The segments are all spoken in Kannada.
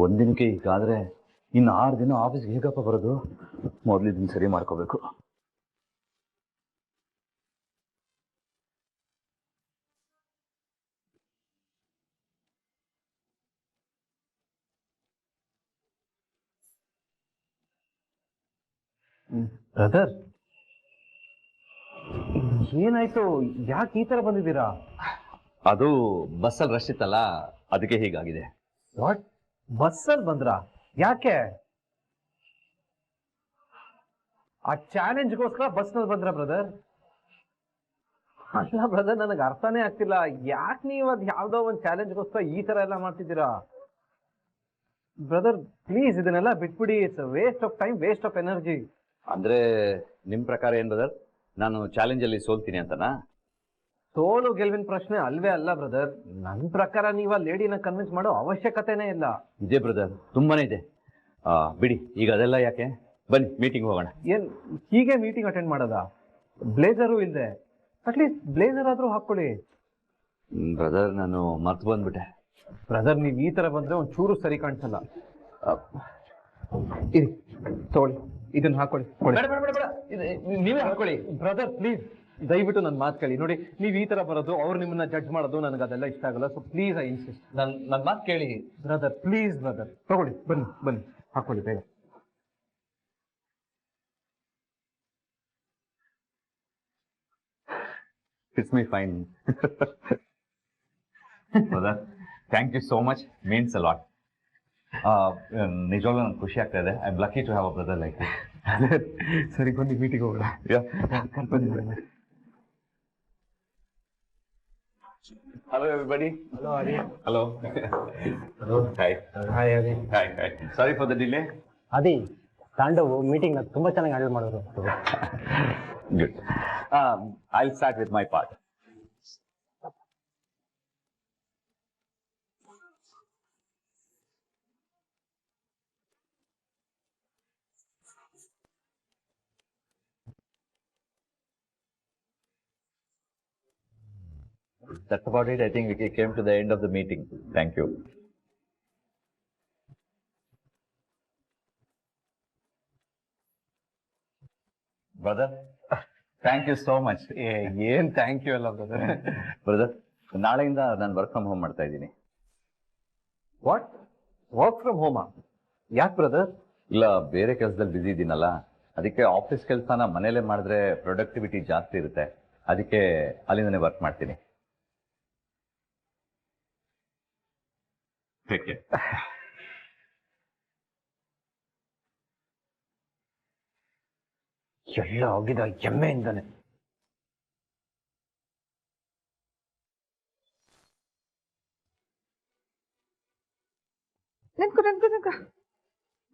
ಒಂದಿನಕ್ಕೆ ಹೀಗಾದ್ರೆ ಇನ್ನು 6 ದಿನ ಆಫೀಸ್ಗೆ ಹೇಗಪ್ಪ ಬರೋದು? ಮೊದಲು ಇದನ್ನ ಸರಿ ಮಾಡ್ಕೋಬೇಕು. ಬ್ರದರ್, ಏನಾಯ್ತು? ಯಾಕೆ ಈ ತರ ಬಂದಿದ್ದೀರಾ? ಅದು ಬಸ್ಸಲ್ಲಿ ರಶ್ ಇತ್ತಲ್ಲ, ಅದಕ್ಕೆ ಹೀಗಾಗಿದೆ. ವಾಟ್? ಬಸ್ಸಲ್ಲಿ ಬಂದ್ರಾ? ಯಾಕೆ? ಆ ಚಾಲೆಂಜ್ಗೋಸ್ಕರ ಬಸ್ನಲ್ಲಿ ಬಂದ್ರ ಬ್ರದರ್? ಅಲ್ಲ ಬ್ರದರ್, ನನಗೆ ಅರ್ಥನೇ ಆಗ್ತಿಲ್ಲ. ಯಾಕೆ ನೀವು ಅದು ಯಾವ್ದೋ ಒಂದು ಚಾಲೆಂಜ್ಗೋಸ್ಕರ ಈ ತರ ಎಲ್ಲ ಮಾಡ್ತಿದ್ದೀರಾ? ಬ್ರದರ್ ಪ್ಲೀಸ್, ಇದನ್ನೆಲ್ಲ ಬಿಟ್ಬಿಡಿ. It's waste of time, waste of energy. ಅಂದ್ರೆ ನಿಮ್ ಪ್ರಕಾರ ಏನ್ ಬ್ರದರ್, ನಾನು ಚಾಲೆಂಜ್ ಅಲ್ಲಿ ಸೋಲ್ತೀನಿ ಅಂತನಾ? ಸೋಲು ಗೆಲುವಿನ ಪ್ರಶ್ನೆ ಅಲ್ವೇ ಅಲ್ಲ ಬ್ರದರ್. ನನ್ನ ಪ್ರಕಾರ ನೀವು ಆ ಲೇಡಿನ ಕನ್ವಿನ್ಸ್ ಮಾಡೋ ಅವಶ್ಯಕತೆನೇ ಇಲ್ಲ. ಇದೆ ಬ್ರದರ್, ತುಂಬಾನೇ ಇದೆ. ಬಿಡಿ, ಈಗ ಅದೆಲ್ಲ ಯಾಕೆ, ಬನ್ನಿ ಮೀಟಿಂಗ್ ಹೋಗೋಣ. ಏನ್ ಹೀಗೆ ಮೀಟಿಂಗ್ ಅಟೆಂಡ್ ಮಾಡೋದಾ? ಬ್ಲೇಸರು ಇಲ್ಲದೆ ಅಟ್ಲೀಸ್ಟ್ ಬ್ಲೇಸರ್ ಆದ್ರೂ ಹಾಕೊಳ್ಳಿ. ಬ್ರದರ್, ನಾನು ಮರ್ತು ಬಂದ್ಬಿಟ್ಟೆ. ಬ್ರದರ್, ನೀವು ಈ ತರ ಬಂದ್ರೆ ಒಂಚೂರು ಸರಿ ಕಾಣಿಸಲ್ಲ. ಇರಿ, ತಗೊಳ್ಳಿ, ಇದನ್ನ ಹಾಕೊಳ್ಳಿ. ನೀವೇ ಹಾಕೊಳ್ಳಿ. ಬ್ರದರ್ ಪ್ಲೀಸ್, ದಯವಿಟ್ಟು ನನ್ನ ಮಾತು ಕೇಳಿ. ನೋಡಿ, ನೀವು ಈ ತರ ಬರೋದು, ಅವ್ರು ನಿಮ್ಮನ್ನ ಜಡ್ಜ್ ಮಾಡೋದು ನನಗೆ ಅದೆಲ್ಲ ಇಷ್ಟ ಆಗಲ್ಲ. ಸೊ ಪ್ಲೀಸ್, ಐ ಇನ್ಸಿಸ್ಟ್, ನನ್ನ ಮಾತು ಕೇಳಿ ಬ್ರದರ್. ಪ್ಲೀಸ್ ಬ್ರದರ್, ತಗೊಳ್ಳಿ, ಬನ್ನಿ ಬನ್ನಿ, ಹಾಕೊಳ್ಳಿ ಬೇಗ. It's me fine. Brother, thank you so much. Means a lot. ನಿಜವಾಗ್ಲೂ ನನಗೆ ಖುಷಿ ಆಗ್ತಾ ಇದೆ. I am lucky to have a brother like this. ಸರಿ, ಬನ್ನಿ ಮೀಟಿಂಗ್ ಹೋಗೋಣ. Hello everybody. Hello Ari. Hello. Hello. Hi. Hi Ari. Hi. Hi. Sorry for the delay. ಅದಿ ತಾಂಡವ್ ಮೀಟಿಂಗ್ ನ ತುಂಬಾ ಚೆನ್ನಾಗಿ ಹ್ಯಾಂಡಲ್ ಮಾಡಿದ್ರು. Good. I'll start with my part. That's about it. I think we came to the end of the meeting. Thank you. Brother, thank you so much. ಏನ್ ಥ್ಯಾಂಕ್ ಯು ಅಲ್ಲ ಬ್ರದರ್. ಬ್ರದರ್, ನಾಳೆಯಿಂದ ನಾನು ವರ್ಕ್ ಫ್ರಮ್ ಹೋಮ್ ಮಾಡ್ತಾ ಇದ್ದೀನಿ. ವಾಟ್? ವರ್ಕ್ ಫ್ರಮ್ ಹೋಮಾ? ಯಾಕೆ ಬ್ರದರ್? ಇಲ್ಲ, ಬೇರೆ ಕೆಲಸದಲ್ಲಿ ಬಿಸಿ ಇದ್ದೀನಲ್ಲ, ಅದಕ್ಕೆ ಆಫೀಸ್ ಕೆಲಸನ ಮನೇಲೆ ಮಾಡಿದ್ರೆ ಪ್ರೊಡಕ್ಟಿವಿಟಿ ಜಾಸ್ತಿ ಇರುತ್ತೆ. ಅದಕ್ಕೆ ಅಲ್ಲಿಂದನೇ ವರ್ಕ್ ಮಾಡ್ತೀನಿ. ಎಲ್ಲ ಹೋಗಿದ ಎಮ್ಮೆಯಿಂದಾನೆ. ನನ್ಕು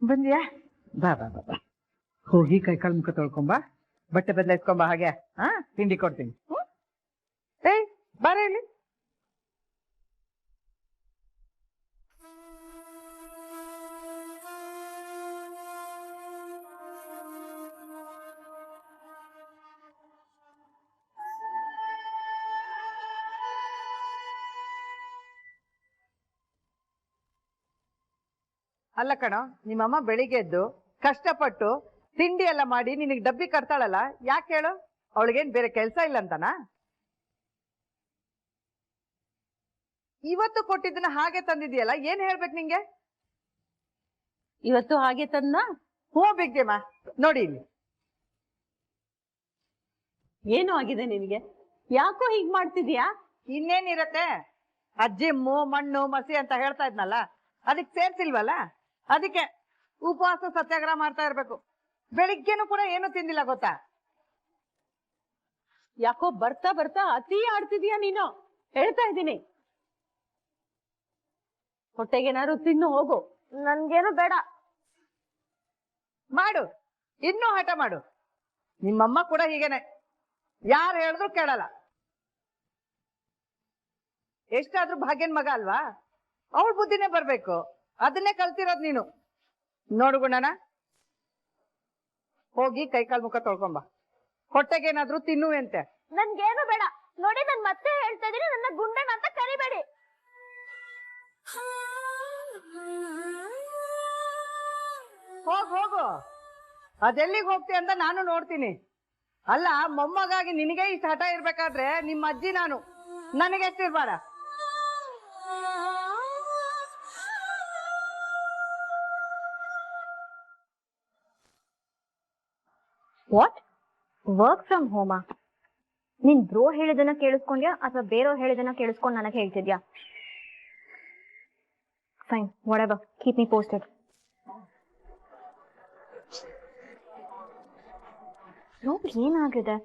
ಬಂದ್ಯಾ? ಬಾ ಬಾ ಬಾ ಬಾ, ಹೋಗಿ ಕೈ ಕಾಲು ಮುಖ ತೊಳ್ಕೊಂಬ, ಬಟ್ಟೆ ಬದಲಾಯಿಸ್ಕೊಂಬ. ಹಾಗೆ ತಿಂಡಿ ಕೊಡ್ತೀನಿ. ಏಯ್ ಬಾರ ಇಲ್ಲಿ. ಅಲ್ಲ ಕಣೋ, ನಿಮ್ಮಮ್ಮ ಬೆಳಿಗ್ಗೆ ಎದ್ದು ಕಷ್ಟಪಟ್ಟು ತಿಂಡಿ ಎಲ್ಲ ಮಾಡಿ ನಿನಗೆ ಡಬ್ಬಿ ಕಟ್ತಾಳಲ್ಲ, ಯಾಕೆ ಹೇಳು? ಅವಳಿಗೇನ್ ಬೇರೆ ಕೆಲಸ ಇಲ್ಲ ಅಂತನಾ? ಇವತ್ತು ಕೊಟ್ಟಿದ್ದನ್ನ ಹಾಗೆ ತಂದಿದ್ಯಲ್ಲ, ಏನ್ ಹೇಳ್ಬೇಕು ನಿಂಗೆ? ಇವತ್ತು ಹಾಗೆ ತಂದ? ಹ್ಞೂ ಬಿಗ್ಗೆಮ್ಮ, ನೋಡಿ ಇಲ್ಲಿ. ಏನು ಆಗಿದೆ ನಿನಗೆ? ಯಾಕೋ ಹೀಗ್ ಮಾಡ್ತಿದ್ಯಾ? ಇನ್ನೇನಿರತ್ತೆ, ಆ ಜಿಮ್ಮು ಮಣ್ಣು ಮಸಿ ಅಂತ ಹೇಳ್ತಾ ಇದ್ನಲ್ಲ, ಅದಕ್ಕೆ ಸೇರ್ಸಿಲ್ವಲ್ಲ, ಅದಕ್ಕೆ ಉಪವಾಸ ಸತ್ಯಾಗ್ರಹ ಮಾಡ್ತಾ ಇರ್ಬೇಕು. ಬೆಳಿಗ್ಗೆನೂ ಕೂಡ ಏನು ತಿಂದಿಲ್ಲ ಗೊತ್ತಾ? ಯಾಕೋ ಬರ್ತಾ ಬರ್ತಾ ಅತಿ ಆಡ್ತಿದ್ಯಾ ನೀನು, ಹೇಳ್ತಾ ಇದ್ದೀನಿ. ಹೊಟ್ಟೆಗೇನಾದ್ರು ತಿನ್ನು ಹೋಗು. ನನ್ಗೇನು ಬೇಡ. ಮಾಡು, ಇನ್ನೂ ಹಠ ಮಾಡು. ನಿಮ್ಮಮ್ಮ ಕೂಡ ಹೀಗೇನೆ, ಯಾರು ಹೇಳಿದ್ರು ಕೇಳಲ್ಲ. ಎಷ್ಟಾದ್ರೂ ಭಾಗ್ಯನ್ ಮಗ ಅಲ್ವಾ, ಅವಳ ಬುದ್ಧಿನೇ ಬರ್ಬೇಕು. ಅದನ್ನೇ ಕಲ್ತಿರೋದ್ ನೀನು. ನೋಡು ಗುಣನ, ಹೋಗಿ ಕೈಕಾಲ್ ಮುಖ ತೊಳ್ಕೊಂಬ, ಹೊಟ್ಟೆಗೇನಾದ್ರೂ ತಿನ್ನುವಂತೆ. ನನ್ಗೇನು ಬೇಡ. ನೋಡಿ, ನನ್ ಮತ್ತೆ ಹೇಳ್ತಾ ಇದೀನಿ, ನನ್ನ ಗುಂಡನ ಅಂತ ಕರಿಬೇಡಿ. ಹೋಗು ಅದೆಲ್ಲಿಗೆ ಹೋಗ್ತಿ ಅಂತ ನಾನು ನೋಡ್ತೀನಿ. ಅಲ್ಲ, ಮೊಮ್ಮಗಾಗಿ ನಿನಗೆ ಇಷ್ಟು ಹಠ ಇರ್ಬೇಕಾದ್ರೆ ನಿಮ್ಮ ಅಜ್ಜಿ ನಾನು, ನನಗೆ ಎಷ್ಟಿರ್ಬಾರ. ವಾಟ್? ವರ್ಕ್ ಫ್ರಮ್ ಹೋಮಾ? ನೀನ್ ಬ್ರೋ ಹೇಳಿದನ್ನ ಕೇಳಿಸ್ಕೊಂಡ್ಯಾ ಅಥವಾ ಬೇರೆಯವ್ರು ಹೇಳಿದನ್ನ ಕೇಳಿಸ್ಕೊಂಡು ನನಗೆ ಹೇಳ್ತಿದ್ಯಾ? Fine, what ever, keep me posted. ಏನಾಗಿದೆ?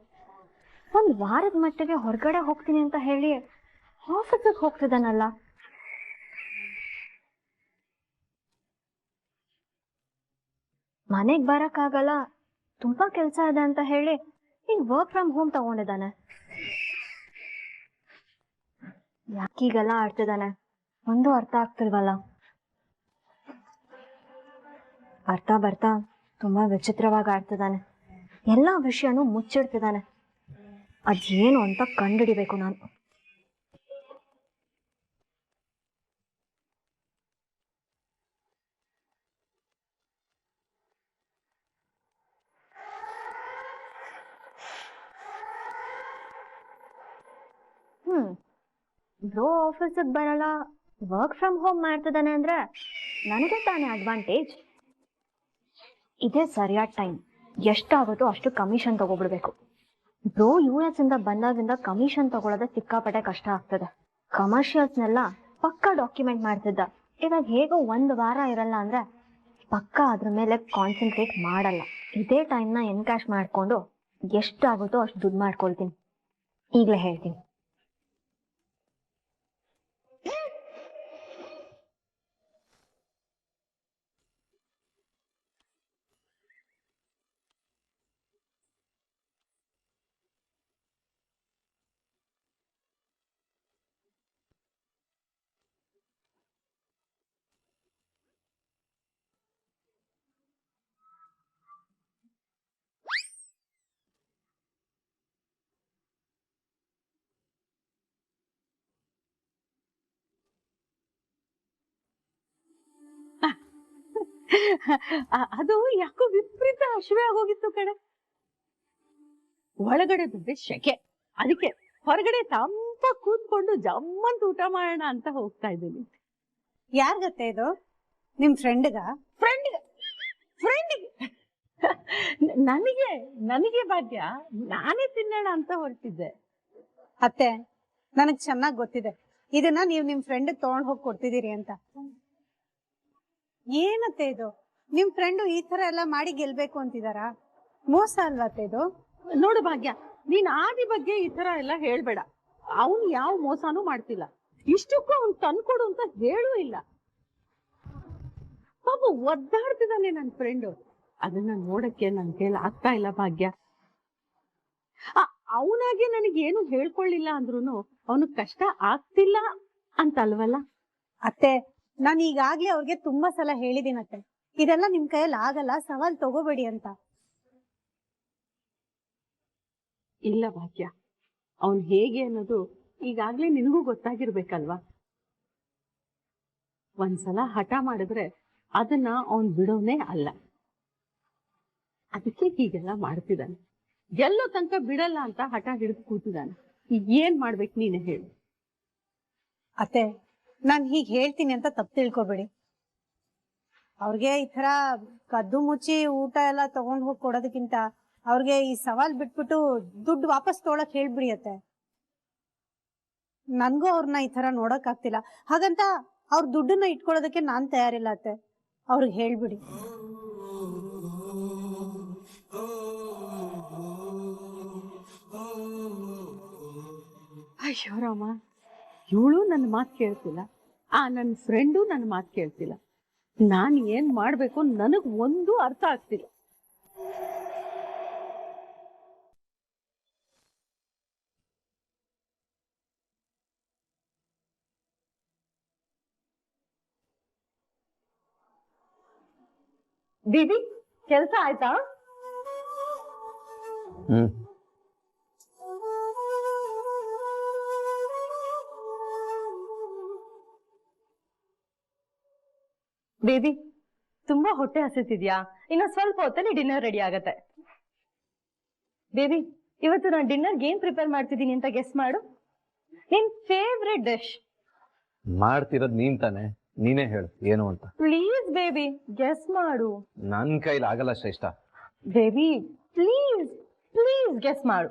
ಒಂದ್ ವಾರದ ಮಟ್ಟಿಗೆ ಹೊರಗಡೆ ಹೋಗ್ತೀನಿ ಅಂತ ಹೇಳಿ ಆಫೀಸಿಗೆ ಹೋಗ್ತಿದ್ದಾನಲ್ಲ. ಮನೆಗ್ ಬರಕ್ಕಾಗಲ್ಲ, ತುಂಬಾ ಕೆಲ್ಸ ಇದೆ ಅಂತ ಹೇಳಿ ಈಗ ವರ್ಕ್ ಫ್ರಮ್ ಹೋಮ್ ತಗೊಂಡಿದ್ದಾನೆ. ಯಾಕೀಗೆಲ್ಲ ಆಡ್ತಿದ್ದಾನೆ? ಒಂದು ಅರ್ಥ ಆಗ್ತಿಲ್ವಲ್ಲ. ಬರ್ತಾ ಬರ್ತಾ ತುಂಬಾ ವಿಚಿತ್ರವಾಗಿ ಆಡ್ತಿದ್ದಾನೆ. ಎಲ್ಲಾ ವಿಷಯನೂ ಮುಚ್ಚಿಡ್ತಿದ್ದಾನೆ. ಅದೇನು ಅಂತ ಕಂಡುಹಿಡಿಬೇಕು ನಾನು. ಬ್ರೋ ಆಫೀಸಿಗೆ ಬರಲ್ಲ, ವರ್ಕ್ ಫ್ರಮ್ ಹೋಮ್ ಮಾಡ್ತಿದ್ದಾನೆ ಅಂದ್ರೆ ನನಗೆ ತಾನೇ ಅಡ್ವಾಂಟೇಜ್. ಇದೇ ಸರಿಯಾದ ಟೈಮ್. ಎಷ್ಟಾಗುತ್ತೋ ಅಷ್ಟು ಕಮಿಷನ್ ತಗೋಬಿಡ್ಬೇಕು. ಬ್ರೋ US ಇಂದ ಬಂದಾಗಿಂದ ಕಮಿಷನ್ ತಗೊಳ್ಳೋದೇ ಸಿಕ್ಕಾಪಟ್ಟೆ ಕಷ್ಟ ಆಗ್ತದೆ. ಕಮರ್ಷಿಯಲ್ಸ್ನೆಲ್ಲ ಪಕ್ಕಾ ಡಾಕ್ಯುಮೆಂಟ್ ಮಾಡ್ತಿದ್ದ. ಇವಾಗ ಹೇಗೋ 1 ವಾರ ಇರಲ್ಲ ಅಂದ್ರೆ ಪಕ್ಕಾ ಅದ್ರ ಮೇಲೆ ಕಾನ್ಸಂಟ್ರೇಟ್ ಮಾಡಲ್ಲ. ಇದೇ ಟೈಮ್ನ ಎನ್ಕ್ಯಾಶ್ ಮಾಡ್ಕೊಂಡು ಎಷ್ಟಾಗುತ್ತೋ ಅಷ್ಟು ದುಡ್ಡು ಮಾಡ್ಕೊಳ್ತೀನಿ. ಈಗಲೇ ಹೇಳ್ತೀನಿ. ಅದು ಯಾಕೋ ವಿಪರೀತ ಹಸಿವೆ ಆಗೋಗಿತ್ತು ಕಡೆ. ಒಳಗಡೆ ಬಿದ್ದೆ ಶೆಕೆ, ಅದಕ್ಕೆ ಹೊರಗಡೆ ತಂಪ ಕೂತ್ಕೊಂಡು ಜಮ್ಮಂತ ಊಟ ಮಾಡೋಣ ಅಂತ ಹೋಗ್ತಾ ಇದ್ದೀನಿ. ಯಾರ್ಗತ್ತೆ ಇದು? ನಿಮ್ ಫ್ರೆಂಡ್ಗ? ಫ್ರೆಂಡ್ ನನಗೆ ಭಾಗ್ಯ, ನಾನೇ ತಿನ್ನೋಣ ಅಂತ ಹೊರಟಿದ್ದೆ. ಅತ್ತೆ, ನನಗ್ ಚೆನ್ನಾಗ್ ಗೊತ್ತಿದೆ ಇದನ್ನ ನೀವ್ ನಿಮ್ ಫ್ರೆಂಡ್ ತಗೊಂಡ್ ಹೋಗಿ ಕೊಡ್ತಿದೀರಿ ಅಂತ. ಏನತ್ತೆ ಇದು? ನಿಮ್ ಫ್ರೆಂಡು ಈ ತರ ಎಲ್ಲ ಮಾಡಿ ಗೆಲ್ಬೇಕು ಅಂತಿದಾರ? ಮೋಸ ಅಲ್ವತ್ತೆ ಇದು? ನೋಡು ಭಾಗ್ಯ, ನೀನ್ ಆದಿ ಬಗ್ಗೆ ಈ ತರ ಎಲ್ಲ ಹೇಳ್ಬೇಡ. ಅವನು ಯಾವ ಮೋಸನೂ ಮಾಡ್ತಿಲ್ಲ. ಇಷ್ಟಕ್ಕೂ ಅವ್ನು ತಂದ್ಕೊಡು ಅಂತ ಹೇಳೂ ಇಲ್ಲ. ಪಾಪ ಒದ್ದಾಡ್ತಿದ್ದಾನೆ ನನ್ ಫ್ರೆಂಡು. ಅದನ್ನ ನೋಡಕ್ಕೆ ನನ್ ಕೈಲಿ ಆಗ್ತಾ ಇಲ್ಲ ಭಾಗ್ಯ. ಅವನಾಗೆ ನನಗೇನು ಹೇಳ್ಕೊಳ್ಳಿಲ್ಲ ಅಂದ್ರೂ ಅವನು ಕಷ್ಟ ಆಗ್ತಿಲ್ಲ ಅಂತ ಅಲ್ವಲ್ಲ? ಅತ್ತೆ, ನಾನು ಈಗಾಗ್ಲೇ ಅವ್ರಿಗೆ ತುಂಬಾ ಸಲ ಹೇಳಿದೀನತ್ತೆ, ಇದೆಲ್ಲ ನಿಮ್ ಕೈಯಲ್ಲಿ ಆಗಲ್ಲ, ಸವಾಲ್ ತಗೋಬೇಡಿ ಅಂತ. ಇಲ್ಲ ಭಾಗ್ಯ, ಅವನ್ ಹೇಗೆ ಅನ್ನೋದು ಈಗಾಗ್ಲೇ ನಿನಗೂ ಗೊತ್ತಾಗಿರ್ಬೇಕಲ್ವಾ? ಒಂದ್ಸಲ ಹಠ ಮಾಡಿದ್ರೆ ಅದನ್ನ ಅವನ್ ಬಿಡೋನೇ ಅಲ್ಲ. ಅದಕ್ಕೆ ಹೀಗೆಲ್ಲ ಮಾಡ್ತಿದ್ದಾನೆ. ಎಲ್ಲೋ ತನಕ ಬಿಡಲ್ಲ ಅಂತ ಹಠ ಹಿಡಿದು ಕೂತಿದ್ದಾನೆ. ಈಗ ಏನ್ ಮಾಡ್ಬೇಕು ನೀನೆ ಹೇಳು. ಅತ್ತೆ, ನಾನ್ ಹೀಗ್ ಹೇಳ್ತೀನಿ ಅಂತ ತಪ್ಪು ತಿಳ್ಕೊಬೇಡಿ. ಅವ್ರಿಗೆ ಈ ತರ ಕದ್ದು ಮುಚ್ಚಿ ಊಟ ಎಲ್ಲ ತಗೊಂಡ್ ಹೋಗಿ ಕೊಡೋದಕ್ಕಿಂತ ಅವ್ರಿಗೆ ಈ ಸವಾಲ್ ಬಿಟ್ಬಿಟ್ಟು ದುಡ್ಡು ವಾಪಸ್ ತೊಗೊಳಕ್ ಹೇಳ್ಬಿಡಿ ಅತ್ತೆ. ನನ್ಗೂ ಅವ್ರನ್ನ ಈ ತರ ನೋಡಕ್ ಆಗ್ತಿಲ್ಲ, ಹಾಗಂತ ಅವ್ರ ದುಡ್ಡನ್ನ ಇಟ್ಕೊಳ್ಳೋದಕ್ಕೆ ನಾನ್ ತಯಾರಿಲ್ಲ ಅತ್ತೆ. ಅವ್ರಿಗೆ ಹೇಳ್ಬಿಡಿ. ಅಯ್ಯೋ ರಾಮ, ಇವಳು ನನ್ನ ಮಾತು ಕೇಳ್ತಿಲ್ಲ, ನನ್ನ ಫ್ರೆಂಡು ನನ್ನ ಮಾತು ಕೇಳ್ತಿಲ್ಲ. ನಾನು ಏನ್ ಮಾಡ್ಬೇಕು ನನಗ್ ಒಂದು ಅರ್ಥ ಆಗ್ತಿಲ್ಲ. ದೀದಿ, ಕೆಲ್ಸ ಆಯ್ತಾ? ಬೇಬಿ ತುಂಬಾ ಹೊಟ್ಟೆ ಹಸಿತಿದ್ಯಾ? ಇನ್ನು ಸ್ವಲ್ಪ ಹೊತ್ತಲ್ಲಿ ಡಿನ್ನರ್ ರೆಡಿ ಆಗತ್ತೆ. ಬೇಬಿ ಇವತ್ತು ನಾನು ಡಿನ್ನರ್ಗೆ ಏನ್ ಪ್ರಿಪೇರ್ ಮಾಡ್ತಿದ್ದೀನಿ ಅಂತ ಗೆಸ್ ಮಾಡು. ನಿನ್ ಫೇವ್ರೆಟ್ ಡಿಶ್. ಮಾಡ್ತಿರೋದ್ ನೀನ್ ತಾನೆ, ನೀನೇ ಹೇಳು ಏನು ಅಂತ. ಪ್ಲೀಸ್ ಬೇಬಿ ಗೆಸ್ ಮಾಡು. ನನ್ ಕೈಲಿ ಆಗಲ್ಲ ಶ್ರೇಷ್ಠ. ಬೇಬಿ ಪ್ಲೀಸ್ ಪ್ಲೀಸ್ ಗೆಸ್ ಮಾಡು.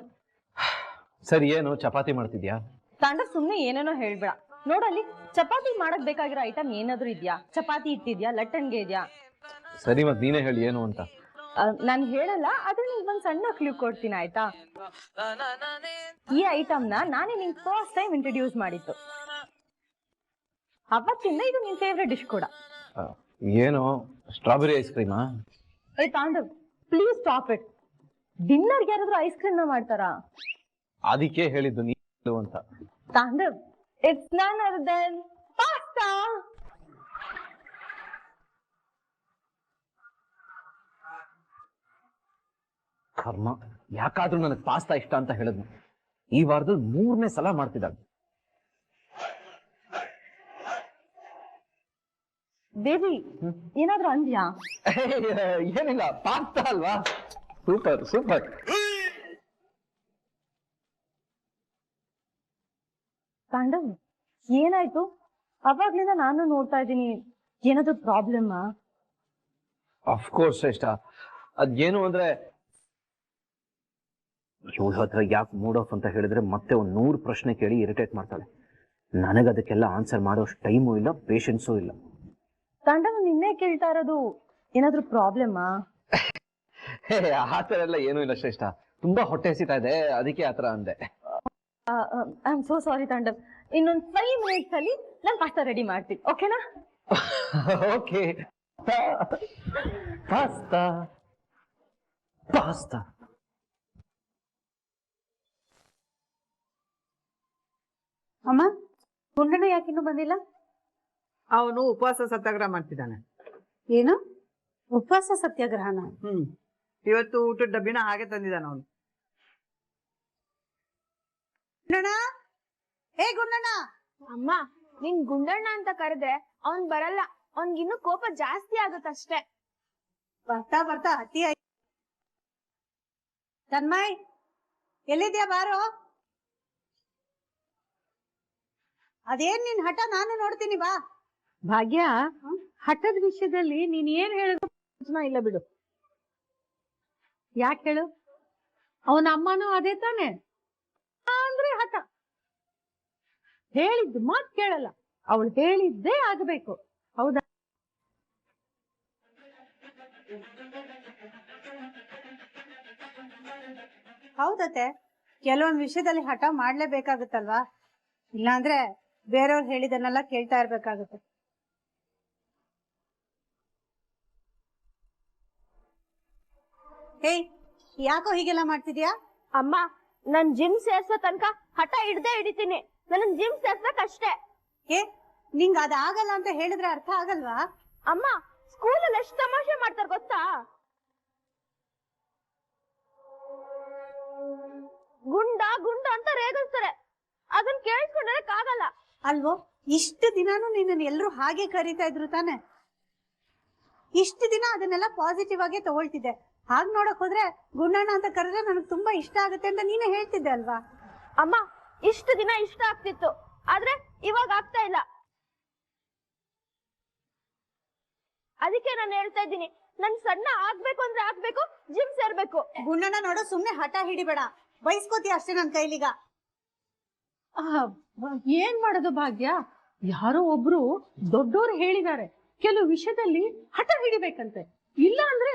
ಸರಿ, ಏನು ಚಪಾತಿ ಮಾಡ್ತಿದ್ಯಾ? ತಾಂಡವ್ ಸುಮ್ನೆ ಏನೇನೋ ಹೇಳ್ಬೇಡ. ನೋಡಲ್ಲಿ ಚಪಾತಿ ಮಾಡಕ್ ಬೇಕಾಗಿರೋ ಐಟಮ್ ಏನಾದ್ರೂ ಇದ್ಯಾ? ಚಪಾತಿ ಇಟ್ಟಿದ್ಯಾ, ಲಟ್ಟಣ್ಗೆ ಇದ್ಯಾ? ಸರಿ, ಮತ್ ನೀನೇ ಹೇಳಿ ಏನು ಅಂತ. ನಾನು ಹೇಳಲ್ಲ, ಆದ್ರೆ ನಿಂಗೊಂದ್ ಸಣ್ಣ ಕ್ಲೂ ಕೊಡ್ತೀನಿ ಆಯ್ತಾ? ಈ ಐಟಮ್ನ ನಾನೇ ನಿಂಗೆ ಫಸ್ಟ್ ಟೈಮ್ ಇಂಟ್ರೊಡ್ಯೂಸ್ ಮಾಡಿತ್ತು. ಅವತ್ತಿಂದ ಇದು ನಿನ್ ಫೇವ್ರೆಟ್ ಡಿಶ್ ಕೂಡ. ಏನು ಸ್ಟ್ರಾಬೆರಿ ಐಸ್ ಕ್ರೀಮಾ? Tandav please stop it. ಡಿನ್ನರ್ಗೆ ಯಾರಾದ್ರೂ ಐಸ್ ಕ್ರೀಮ್ ನ ಮಾಡ್ತಾರಾ? ಅದಕ್ಕೆ ಹೇಳಿದ್ದು ನೀನು ಅಂತ. Tandav it's none other than pasta. ಕರ್ಮ, ಯಾಕಾದ್ರೂ ನನಗೆ ಪಾಸ್ತಾ ಇಷ್ಟ ಅಂತ ಹೇಳಿದ್ನು. ಈ ವಾರದಲ್ಲಿ 3ನೇ ಸಲ ಮಾಡ್ತಿದ್ದ. ಬೇಬಿ ಏನಾದ್ರೂ ಅಂದ್ಯಾ? ಏನಿಲ್ಲ, ಪಾಸ್ತಾ ಅಲ್ವಾ? Super super. ತಾಂಡವ್ ಏನಾಯ್ತು? ಅವಾಗ್ಲಿಂದ ನಾನು ನೋಡ್ತಾ ಇದ್ದೀನಿ, ಏನಾದ್ರೂ ಪ್ರಾಬ್ಲಮ್? ಅಫ್ಕೋರ್ಸ್ ಶ್ರೇಷ್ಠ, ಅದೇನು ಅಂದ್ರೆ ಇವಳ ಹತ್ರ ಯಾಕೆ ಮೂಡ್ ಆಫ್ ಅಂತ ಹೇಳಿದ್ರೆ ಮತ್ತೆ 100 ಪ್ರಶ್ನೆ ಕೇಳಿ ಇರಿಟೇಟ್ ಮಾಡ್ತಾಳೆ. ನನಗೆ ಅದಕ್ಕೆಲ್ಲ ಆನ್ಸರ್ ಮಾಡೋಷ್ಟು ಟೈಮು ಇಲ್ಲ, ಪೇಷನ್ಸು ಇಲ್ಲ. ತಾಂಡವ್ ನಿನ್ನೆ ಕೇಳ್ತಾ ಇರೋದು, ಏನಾದ್ರೂ ಪ್ರಾಬ್ಲಮ್? ಆ ಥರ ಎಲ್ಲ ಏನೂ ಇಲ್ಲ ಶ್ರೇಷ್ಠ, ತುಂಬಾ ಹೊಟ್ಟೆ ಹಸಿತಾ ಇದೆ, ಅದಕ್ಕೆ ಆತರ ಅಂದೆ. I am so sorry Tandav. ಇನ್ನೊಂದು 5 minutes ಅಲ್ಲಿ ನಾನು ಪಾಸ್ತಾ ರೆಡಿ ಮಾಡ್ತೀನಿ, ಓಕೆನಾ? ಓಕೆ. Pasta pasta. ಅಮ್ಮ, ಗುಂಡಣ್ಣ ಯಾಕಿನ್ನೂ ಬಂದಿಲ್ಲ? ಅವನು ಉಪವಾಸ ಸತ್ಯಾಗ್ರಹ ಮಾಡ್ತಿದ್ದಾನೆ. ಏನು ಉಪವಾಸ ಸತ್ಯಾಗ್ರಹನ? ಇವತ್ತು ಊಟದ ಡಬ್ಬಿನ ಹಾಗೆ ತಂದಿದ್ದಾನ ಅವನು. ಗುಂಡಣ್ಣ, ಹೇ ಗುಂಡಣ್ಣ. ಅಮ್ಮ, ನಿನ್ ಗುಂಡಣ್ಣ ಅಂತ ಕರೆದ್ರೆ ಅವನ್ ಬರಲ್ಲ. ಅವನ್ಗಿನ್ನು ಕೋಪ ಜಾಸ್ತಿ ಆಗತ್ತಷ್ಟೇ. ಬರ್ತಾ ಬರ್ತಾ ಅತಿ ಆಯ್ತು. ತನ್ಮಯ್, ಎಲ್ಲಿದ್ಯಾ? ಬಾರೋ. ಅದೇನ್ ನಿನ್ ಹಠ, ನಾನು ನೋಡ್ತೀನಿ, ಬಾ. ಭಾಗ್ಯ, ಹಠದ ವಿಷಯದಲ್ಲಿ ನೀನ್ ಏನ್ ಹೇಳೋದು ಇಲ್ಲ ಬಿಡು. ಯಾಕೆ ಹೇಳು? ಅವನ ಅಮ್ಮನೂ ಅದೇ ತಾನೆ ಅಂದ್ರೆ ಹಠ. ಹೇಳಿದ್ದು ಮಾತ್ ಕೇಳಲ್ಲ, ಅವಳು ಹೇಳಿದ್ದೇ ಆಗಬೇಕು. ಹೌದಾ? ಹೌದತ್ತೆ, ಕೆಲವೊಂದ್ ವಿಷಯದಲ್ಲಿ ಹಠ ಮಾಡ್ಲೇಬೇಕಾಗುತ್ತಲ್ವಾ? ಇಲ್ಲಾಂದ್ರೆ ಬೇರೆಯವ್ರು ಹೇಳಿದನ್ನೆಲ್ಲ ಕೇಳ್ತಾ ಇರ್ಬೇಕಾಗುತ್ತೆ. ಏಯ್, ಯಾಕೋ ಹೀಗೆಲ್ಲ ಮಾಡ್ತಿದ್ಯಾ? ಅಮ್ಮ, ನನ್ ಜಿಮ್ ಸೇರ್ಸೋ ತನಕ ಹಠ ಹಿಡ್ದೇ ಹಿಡಿತೀನಿ. ನನ್ನ ಜಿಮ್ ಸೇರ್ಸಕ್ಕಷ್ಟೇ. ಏ, ನಿಂಗ್ ಅದಾಗಲ್ಲ ಅಂತ ಹೇಳಿದ್ರೆ ಅರ್ಥ ಆಗಲ್ವಾ? ಅಮ್ಮ, ಸ್ಕೂಲಲ್ಲಿ ಎಷ್ಟು ತಮಾಷೆ ಮಾಡ್ತಾರ ಗೊತ್ತಾ? ಗುಂಡ ಗುಂಡ ಅಂತ ರೇಗಿಸ್ತಾರೆ. ಅದನ್ನ ಕೇಳಿಸ್ಕೊಂಡ್ರಕ್ಕಾಗಲ್ಲ ಅಲ್ವೋ? ಇಷ್ಟು ದಿನಾನು ನಿನ್ನ ಎಲ್ರು ಹಾಗೆ ಕರೀತಾ ಇದ್ರು ತಾನೆ. ಇಷ್ಟು ದಿನ ಅದನ್ನೆಲ್ಲ ಪಾಸಿಟಿವ್ ಆಗಿ ತಗೊಳ್ತಿದ್ದೆ. ಹಾಗ್ ನೋಡಕ್ ಹೋದ್ರೆ ಗುಂಡಣ್ಣ ಅಂತ ಕರೆದ್ರೆ ನನಗ್ ತುಂಬಾ ಇಷ್ಟ ಆಗುತ್ತೆ ಅಂತ ನೀನೇ ಹೇಳ್ತಿದ್ದೆ ಅಲ್ವಾ? ಅಮ್ಮ, ಇಷ್ಟು ದಿನ ಇಷ್ಟ ಆಗ್ತಿತ್ತು, ಆದ್ರೆ ಇವಾಗ ಆಗ್ತಾ ಇಲ್ಲ. ಅದಕ್ಕೆ ನಾನು ಹೇಳ್ತಾ ಇದ್ದೀನಿ, ನನ್ ಸಣ್ಣ ಆಗ್ಬೇಕು ಅಂದ್ರೆ ಆಗ್ಬೇಕು, ಜಿಮ್ ಸೇರ್ಬೇಕು. ಗುಂಡಣ್ಣ ನೋಡೋ, ಸುಮ್ನೆ ಹಠ ಹಿಡಿಬೇಡ, ಬೈಸ್ಕೋತಿ ಅಷ್ಟೇ ನನ್ ಕೈಲಿಗ. ಏನ್ ಮಾಡೋದು ಭಾಗ್ಯ? ಯಾರೋ ಒಬ್ರು ದೊಡ್ಡೋರು ಹೇಳಿದ್ದಾರೆ, ಕೆಲವು ವಿಷಯದಲ್ಲಿ ಹಠ ಹಿಡಿಬೇಕಂತೆ, ಇಲ್ಲ ಅಂದ್ರೆ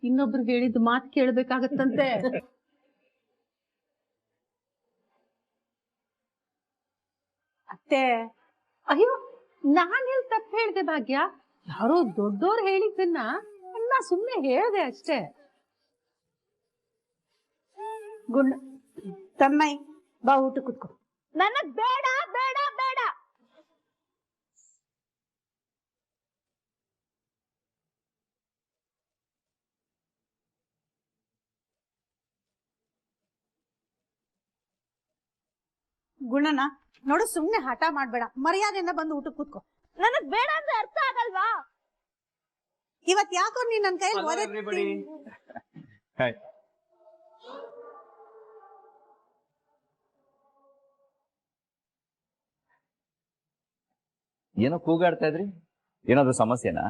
ಇನ್ನೊಬ್ರು ಹೇಳಿದ ಮಾತು ಕೇಳ್ಬೇಕಾಗತ್ತಂತೆ. ಅತ್ತೆ, ಅಯ್ಯೋ, ನಾನೆಲ್ಲಿ ತಪ್ಪು ಹೇಳ್ದೆ ಭಾಗ್ಯ? ಯಾರೋ ದೊಡ್ಡೋರು ಹೇಳಿದ್ದನ್ನ ನಾ ಸುಮ್ನೆ ಹೇಳ್ದೆ ಅಷ್ಟೇ. ತಮ್ಮಯ್, ಬಾ ಊಟ ಕುತ್ಕೋ. ನನಗ್ ಬೇಡ ಬೇಡ ಬೇಡ. ಗುಣನ ನೋಡು, ಸುಮ್ನೆ ಹಠ ಮಾಡ್ಬೇಡ, ಮರ್ಯಾದೆಯಿಂದ ಬಂದು ಊಟ ಕೂತ್ಕೋ. ನನಗ್ ಬೇಡ ಅಂದ್ರೆ ಅರ್ಥ ಆಗಲ್ವಾ? ಇವತ್ ಯಾಕೋ ನೀನ್ ನನ್ ಕೈ ಏನೋ ಕೂಗಾಡ್ತಾ ಇದ್ರಿ, ಏನಾದ್ರು ಸಮಸ್ಯೆನಾ?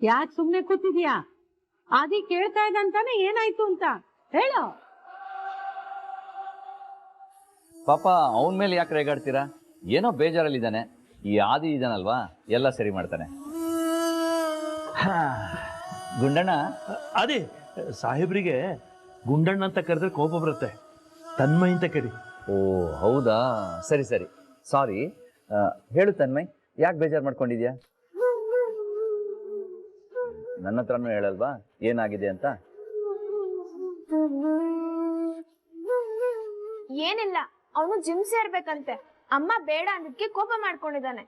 ಯಾಕೆ ಸುಮ್ನೆ ಕೂತಿದ್ಯಾ? ಆದಿ ಕೇಳ್ತಾ ಇದ್ದಂತಾನೆ ಏನಾಯ್ತು ಅಂತ ಹೇಳೋ. ಪಾಪ ಅವನ ಮೇಲೆ ಯಾಕೆ ರೇಗಾಡ್ತೀರಾ? ಏನೋ ಬೇಜಾರಲ್ಲಿದ್ದಾನೆ. ಈ ಆದಿ ಇದ್ದಾನಲ್ವಾ, ಎಲ್ಲ ಸರಿ ಮಾಡ್ತಾನೆ. ಗುಂಡಣ್ಣ, ಅದೇ ಸಾಹೇಬ್ರಿಗೆ ಗುಂಡಣ್ಣ ಅಂತ ಕರೆದ್ರೆ ಕೋಪ ಬರುತ್ತೆ, ತನ್ಮಯ್ ಅಂತ ಕರಿ. ಓ ಹೌದಾ, ಸರಿ ಸರಿ, ಸಾರಿ. ಹೇಳು ತನ್ಮಯ್, ಯಾಕೆ ಬೇಜಾರು ಮಾಡ್ಕೊಂಡಿದ್ಯಾ? ನನ್ನ ಹತ್ರನೂ ಹೇಳಲ್ವಾ ಏನಾಗಿದೆ ಅಂತ? ಏನಿಲ್ಲ, ಅವನು ಜಿಮ್ ಸೇರ್ಬೇಕಂತೆ. ಅಮ್ಮ ಬೇಡ ಅಂದಕ್ಕೆ ಕೋಪ ಮಾಡ್ಕೊಂಡಿದ್ದಾನೆ.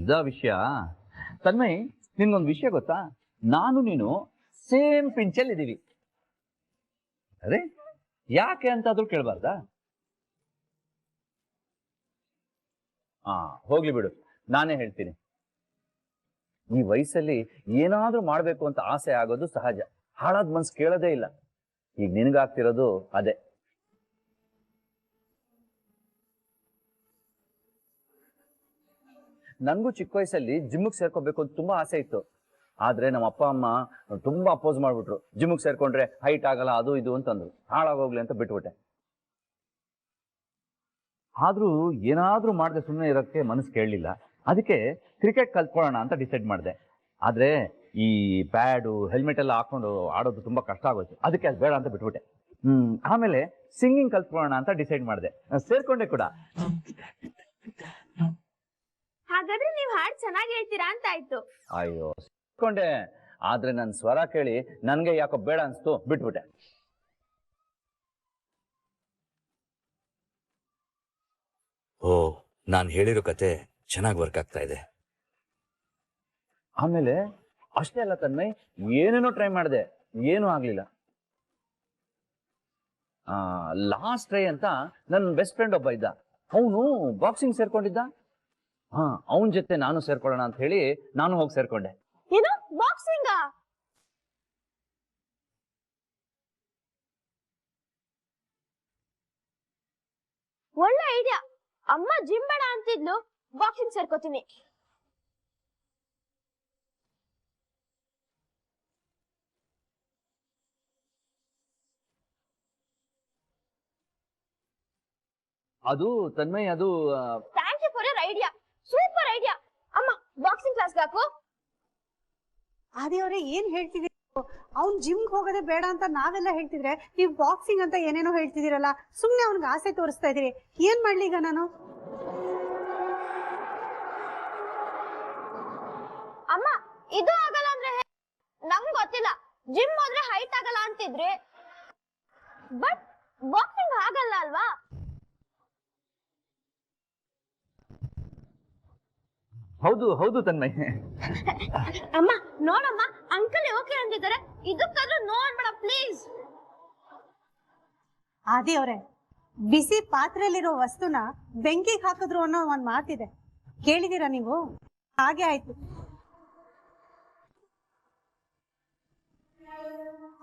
ಇದಾ ವಿಷಯ? ತನ್ಮಯ್, ನಿನ್ಗೊಂದು ವಿಷಯ ಗೊತ್ತಾ? ನಾನು ನೀನು ಸೇಮ್ ಪಿಂಚಲ್ಲಿ ಇದ್ದೀವಿ. ಅದೇ ಯಾಕೆ ಅಂತಾದ್ರೂ ಕೇಳಬಾರ್ದಾ? ಹೋಗ್ಲಿ ಬಿಡು, ನಾನೇ ಹೇಳ್ತೀನಿ. ಈ ವಯಸ್ಸಲ್ಲಿ ಏನಾದ್ರೂ ಮಾಡ್ಬೇಕು ಅಂತ ಆಸೆ ಆಗೋದು ಸಹಜ. ಹಾಳಾದ ಮನ್ಸು ಕೇಳೋದೇ ಇಲ್ಲ. ಈಗ ನಿನಗಾಗ್ತಿರೋದು ಅದೇ. ನನಗೂ ಚಿಕ್ಕ ವಯಸ್ಸಲ್ಲಿ ಜಿಮ್ಗೆ ಸೇರ್ಕೋಬೇಕು ಅಂತ ತುಂಬಾ ಆಸೆ ಇತ್ತು. ಆದ್ರೆ ನಮ್ಮ ಅಪ್ಪ ಅಮ್ಮ ತುಂಬಾ ಅಪೋಸ್ ಮಾಡ್ಬಿಟ್ರು. ಜಿಮ್ಗೆ ಸೇರ್ಕೊಂಡ್ರೆ ಹೈಟ್ ಆಗಲ್ಲ, ಅದು ಇದು ಅಂತಂದ್ರು. ಹಾಳಾಗೋಗ್ಲಿ ಅಂತ ಬಿಟ್ಬಿಟ್ಟೆ. ಆದ್ರೂ ಏನಾದ್ರೂ ಮಾಡದೆ ಸುಮ್ಮನೆ ಇರೋಕ್ಕೆ ಮನಸ್ಸು ಕೇಳಲಿಲ್ಲ. ಅದಕ್ಕೆ ಕ್ರಿಕೆಟ್ ಕಲ್ತ್ಕೊಳ್ಳೋಣ ಅಂತ ಡಿಸೈಡ್ ಮಾಡಿದೆ. ಆದ್ರೆ ಈ ಪ್ಯಾಡು ಹೆಲ್ಮೆಟ್ ಎಲ್ಲ ಹಾಕೊಂಡು ಆಡೋದು ತುಂಬಾ ಕಷ್ಟ ಆಗೋಯ್ತು. ಅದಕ್ಕೆ ಅದು ಬೇಡ ಅಂತ ಬಿಟ್ಬಿಟ್ಟೆ. ಆಮೇಲೆ ಸಿಂಗಿಂಗ್ ಕಲ್ತ್ಕೊಳ್ಳೋಣ ಅಂತ ಡಿಸೈಡ್ ಮಾಡಿದೆ. ಸೇರ್ಕೊಂಡೆ ಕೂಡ. ಹಾಗಾದ್ರೆ ನೀವ್ ಹಾಡ್ ಚೆನ್ನಾಗಿ ಹೇಳ್ತೀರಾ ಅಂತ ಆಯ್ತು. ಅಯ್ಯೋ, ಸೇರ್ಕೊಂಡೆ. ಆದ್ರೆ ನನ್ನ ಸ್ವರ ಕೇಳಿ ನನ್ಗೆ ಯಾಕೋ ಬೇಡ ಅನ್ಸ್ತು, ಬಿಟ್ಬಿಟ್ಟೆ. ಓ, ನಾನು ಹೇಳಿರೋ ಕತೆ ಚೆನ್ನಾಗಿ ವರ್ಕ್ ಆಗ್ತಾ ಇದೆ. ಆಮೇಲೆ ಅಷ್ಟೇ ಅಲ್ಲ ತನ್ಮಯ್, ಏನೇನೋ ಟ್ರೈ ಮಾಡಿದೆ, ಏನೂ ಆಗ್ಲಿಲ್ಲ. ಲಾಸ್ಟ್ ಟ್ರೈ ಅಂತ ನನ್ನ ಬೆಸ್ಟ್ ಫ್ರೆಂಡ್ ಒಬ್ಬ ಇದ್ದ. ಅವನು ಬಾಕ್ಸಿಂಗ್ ಸೇರ್ಕೊಂಡಿದ್ದ. ಅವನ ಜೊತೆ ನಾನು ಸೇರ್ಕೊಳ್ಳೋಣ ಅಂತ ಹೇಳಿ ನಾನು ಹೋಗಿ ಸೇರ್ಕೊಂಡೆ. ಏನು ಬಾಕ್ಸಿಂಗ್? ಒಳ್ಳೆ ಐಡಿಯಾ. ಅಮ್ಮ ಜಿಮ್ ಬೇಡ ಅಂತಿದ್ಲು, ಬಾಕ್ಸಿಂಗ್ ಸೇರ್ಕೋತೀನಿ. ಅದು ತನ್ಮಯ್, ಅದು thank you for your idea. Super idea. ಅಮ್ಮ ಬಾಕ್ಸಿಂಗ್ ಕ್ಲಾಸ್ಗೆ ಹಾಕು. ಆದಿಯವರೇ ಏನ್ ಹೇಳ್ತಿದ್ದೀರಿ? ಅವ್ನ್ ಜಿಮ್ಗೆ ಹೋಗೋದೇ ಬೇಡ ಅಂತ ನಾವೆಲ್ಲ ಹೇಳ್ತಿದ್ರೆ ನೀವು ಬಾಕ್ಸಿಂಗ್ ಅಂತ ಏನೇನೋ ಹೇಳ್ತಿದ್ದೀರಲ್ಲ. ಸುಮ್ನೆ ಅವ್ನಿಗೆ ಆಸೆ ತೋರಿಸ್ತಾ ಇದೀರಿ. ಏನ್ ಮಾಡ್ಲಿ ಈಗ ನಾನು? ಅಮ್ಮ ಇದು ಆಗಲ್ಲ ಅಂದ್ರೆ ನಂಗ್ ಗೊತ್ತಿಲ್ಲ. ಜಿಮ್ ಹೋದ್ರೆ ಹೈಟ್ ಆಗಲ್ಲ ಅಂತಿದ್ರಿ, ಬಟ್ ಬಾಕ್ಸಿಂಗ್ ಆಗಲ್ಲ ಅಲ್ವಾ? ಹೌದು ಹೌದು ತನ್ಮಯ್. ಅಮ್ಮ ನೋಡಮ್ಮ, ಅಂಕಲ್ ಓಕೆ ಅಂದಿದ್ದಾರೆ. ಇದಕ್ಕಾದ್ರೂ ನೋ ಅನ್ಬೇಡ ಪ್ಲೀಸ್. ಆದಿಯವರೇ, ಬಿಸಿ ಪಾತ್ರೆಯಲ್ಲಿರೋ ವಸ್ತುನ ಬೆಂಕಿಗೆ ಹಾಕಿದ್ರು ಅನ್ನೋ ಒಂದ್ ಮಾತಿದೆ, ಕೇಳಿದೀರಾ ನೀವು? ಹಾಗೆ ಆಯ್ತು.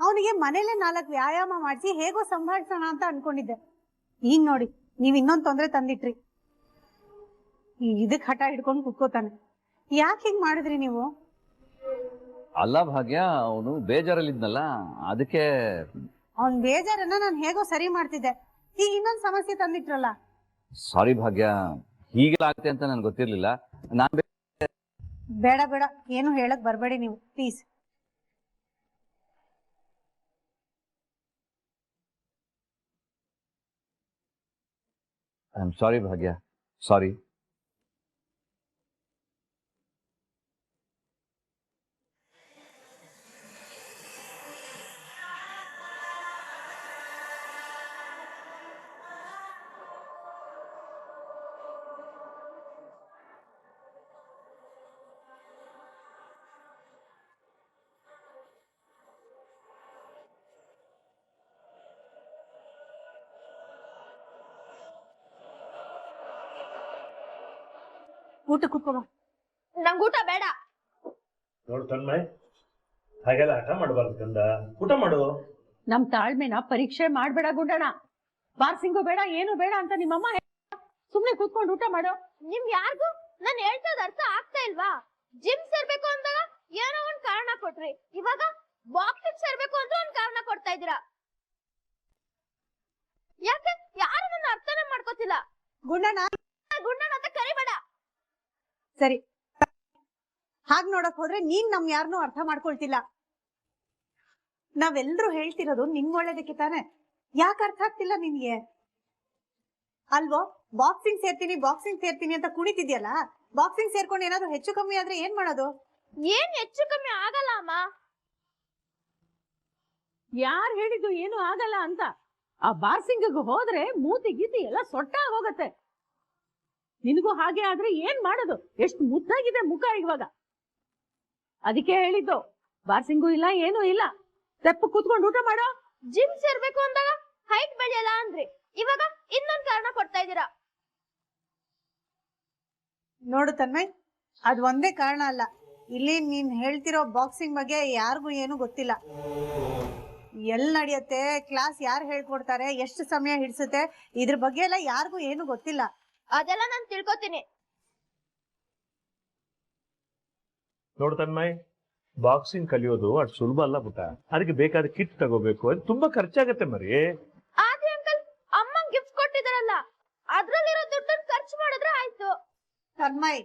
ಅವನಿಗೆ ಮನೇಲೆ 4 ವ್ಯಾಯಾಮ ಮಾಡಿಸಿ ಹೇಗೋ ಸಂಭಾಳಿಸೋಣ ಅಂತ ಅನ್ಕೊಂಡಿದ್ದೆ. ಈಗ ನೋಡಿ, ನೀವ್ ಇನ್ನೊಂದ್ ತೊಂದ್ರೆ ತಂದಿಟ್ರಿ. ಇದಕ್ ಹಠ ಹಿಡ್ಕೊಂಡು ಕುತ್ಕೋತಾನೆ. ಯಾಕೆ ಹಿಂಗ್ ಮಾಡಿದ್ರಿ ನೀವು? ಅಲ್ಲ ಭಾಗ್ಯ, ಅವನು ಬೇಜಾರಲ್ಲಿದ್ನಲ್ಲ, ಅದಕ್ಕೆ. ಅವನ್ ಬೇಜಾರನ್ನ ನಾನು ಹೇಗೋ ಸರಿ ಮಾಡ್ತಿದ್ದೆ. ಈಗ ಇನ್ನೊಂದ್ ಸಮಸ್ಯೆ ತಂದಿಟ್ರಲ್ಲ. ಸಾರಿ ಭಾಗ್ಯ, ಹೀಗೆಲ್ಲ ಆಗುತ್ತೆ ಅಂತ ನನ್ಗೆ ಗೊತ್ತಿರ್ಲಿಲ್ಲ. ಬೇಡ ಬೇಡ, ಏನು ಹೇಳಕ್ ಬರ್ಬೇಡಿ ನೀವು ಪ್ಲೀಸ್. ಐ ಆಮ್ ಸಾರಿ ಭಾಗ್ಯ, ಸಾರಿ. ಊಟ ಕುತ್ಕೋ. ನಂಗ್ ಊಟ ಬೇಡ. ನೋಡು ತನ್ಮಯ್, ಹಾಗೆಲ್ಲ ಹಠ ಮಾಡಬಾರ್ದು ಕಂದ, ಊಟ ಮಾಡು. ನಮ್ ತಾಳ್ಮೆನ ಪರೀಕ್ಷೆ ಮಾಡ್ಬೇಡ ಗುಂಡಣ್ಣ. ಬಾರ್ಸಿಂಗು ಬೇಡ ಏನು ಬೇಡ ಅಂತ ನಿಮ್ಮಮ್ಮ ಸುಮ್ನೆ ಕೂತ್ಕೊಂಡು ಊಟ ಮಾಡೋ. ನಿಮ್ ಯಾರಿಗೂ ನಾನ್ ಹೇಳ್ತದ ಅರ್ಥ ಆಗ್ತಾ ಇಲ್ವಾ? ಜಿಮ್ ಸೇರ್ಬೇಕು ಅಂದಾಗ ಏನೋ ಒಂದ್ ಕಾರಣ ಕೊಟ್ರಿ, ಇವಾಗ ಬಾಕ್ಸಿಂಗ್ ಸೇರ್ಬೇಕು ಅಂತ ಒಂದ್ ಕಾರಣ ಕೊಡ್ತಾ ಇದೀರಾ. ಯಾಕೆ ಯಾರು ನನ್ನ ಅರ್ಥನೇ ಮಾಡ್ಕೋತಿಲ್ಲ? ಗುಂಡಣ್ಣ ಗುಂಡಣ್ಣ ಅಂತ ಕರಿಬೇಡ. ಸರಿ, ಹಾಗ್ ನೋಡಕ್ ಹೋದ್ರೆ ನೀನ್ ನಮ್ ಯಾರನ್ನೂ ಅರ್ಥ ಮಾಡ್ಕೊಳ್ತಿಲ್ಲ. ನಾವೆಲ್ರೂ ಹೇಳ್ತಿರೋದು ನಿನ್ ಒಳ್ಳೇದಕ್ಕೆ ತಾನೆ. ಯಾಕೆ ಅರ್ಥ ಆಗ್ತಿಲ್ಲ ನಿನ್ಗೆ? ಅಲ್ವೋ, ಬಾಕ್ಸಿಂಗ್ ಸೇರ್ತೀನಿ ಅಂತ ಕುಣಿತಿದ್ಯಲ್ಲ, ಬಾಕ್ಸಿಂಗ್ ಸೇರ್ಕೊಂಡು ಏನಾದ್ರು ಹೆಚ್ಚು ಕಮ್ಮಿ ಆದ್ರೆ ಏನ್ ಮಾಡೋದು? ಏನ್ ಹೆಚ್ಚು ಕಮ್ಮಿ ಆಗಲ್ಲ ಅಮ್ಮ. ಯಾರು ಹೇಳಿದ್ದು ಏನು ಆಗಲ್ಲ ಅಂತ? ಆ ಬಾರ್ಸಿಂಗ್ ಹೋದ್ರೆ ಮೂತಿ ಗೀತಿ ಎಲ್ಲ ಸೊಟ್ಟಾಗಿ ಹೋಗತ್ತೆ. ನಿನಗೂ ಹಾಗೆ ಆದ್ರೆ ಏನ್ ಮಾಡೋದು? ಎಷ್ಟು ಮುದ್ದಾಗಿದೆ ಮುಖ ಇವಾಗ. ಅದಕ್ಕೆ ಹೇಳಿದ್ದು, ಬಾರ್ಸಿಂಗು ಇಲ್ಲ ಏನೂ ಇಲ್ಲ, ತೆಪ್ಪು ಕೂತ್ಕೊಂಡು ಊಟ ಮಾಡೋ. ಜಿಮ್ ಸೇರ್ಬೇಕು ಅಂದಾಗ ಹೈಟ್ ಬೆಳೆಯಲ್ಲ ಅಂದ್ರಿ, ಇವಾಗ ಇನ್ನೊಂದ್ ಕಾರಣ ಕೊಡ್ತಾ ಇದೀರಾ. ನೋಡು ತನ್ಮಯ್, ಅದ್ ಒಂದೇ ಕಾರಣ ಅಲ್ಲ. ಇಲ್ಲಿ ನೀನ್ ಹೇಳ್ತಿರೋ ಬಾಕ್ಸಿಂಗ್ ಬಗ್ಗೆ ಯಾರಿಗೂ ಏನು ಗೊತ್ತಿಲ್ಲ. ಎಲ್ ನಡೆಯುತ್ತೆ, ಕ್ಲಾಸ್ ಯಾರು ಹೇಳ್ಕೊಡ್ತಾರೆ, ಎಷ್ಟು ಸಮಯ ಹಿಡಿಸುತ್ತೆ, ಇದ್ರ ಬಗ್ಗೆ ಎಲ್ಲ ಯಾರಿಗೂ ಏನು ಗೊತ್ತಿಲ್ಲ. ಅದೆಲ್ಲ ನಾನ್ ತಿಳ್ಕೊತೀನಿ. ನೋಡು ತನ್ಮಯ್, ಬಾಕ್ಸಿಂಗ್ ಕಲಿಯೋದು ಅಷ್ಟು ಸುಲಭ ಅಲ್ಲ ಪುಟ್ಟ. ಅದಕ್ಕೆ ಬೇಕಾದ ಕಿಟ್ ತಗೋಬೇಕು, ಅದು ತುಂಬಾ ಖರ್ಚಾಗತ್ತೆ ಮರಿ. ಆದ್ರೆ ಅಂಕಲ್, ಅಮ್ಮ ಗಿಫ್ಟ್ ಕೊಟ್ಟಿದಾರಲ್ಲ, ಅದ್ರಲ್ಲಿರೋ ದುಡ್ಡನ್ನ ಖರ್ಚು ಮಾಡಿದ್ರೆ ಆಯ್ತು. ತನ್ಮಯ್,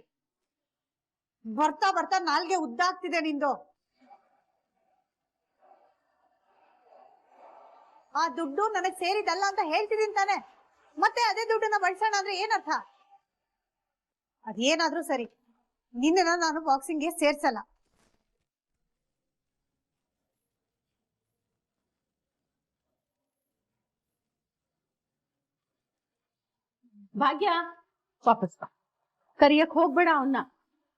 ಬರ್ತಾ ಬರ್ತಾ ನಾಲ್ಗೆ ಉದ್ದಾಗ್ತಿದೆ ನಿಂದು. ಆ ದುಡ್ಡು ನನಗ್ ಸೇರಿದಲ್ಲ ಅಂತ ಹೇಳ್ತಿದೀನಿ ತಾನೆ, ಮತ್ತೆ ಅದೇ ದುಡ್ಡನ್ನ ಬಳಸೋಣ ಅಂದ್ರೆ ಏನರ್ಥ? ಅದೇನಾದ್ರೂ ಸರಿ, ನಿನ್ನ ನಾನು ಬಾಕ್ಸಿಂಗ್ಗೆ ಸೇರ್ಸಲ್ಲ. ಭಾಗ್ಯ, ವಾಪಸ್ ಬಾ. ಕರಿಯಕ್ ಹೋಗ್ಬೇಡ ಅವನ್ನ.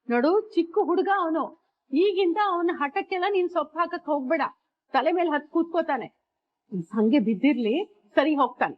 ನೋಡು, ಚಿಕ್ಕ ಹುಡುಗ ಅವನು. ಈಗಿಂದ ಅವನ ಹಠಕ್ಕೆಲ್ಲ ನೀನ್ ಸೊಪ್ಪು ಹಾಕಕ್ ಹೋಗ್ಬೇಡ. ತಲೆ ಮೇಲೆ ಹತ್ ಕೂತ್ಕೋತಾನೆ. ಹಂಗೆ ಬಿದ್ದಿರ್ಲಿ, ಸರಿ ಹೋಗ್ತಾನೆ.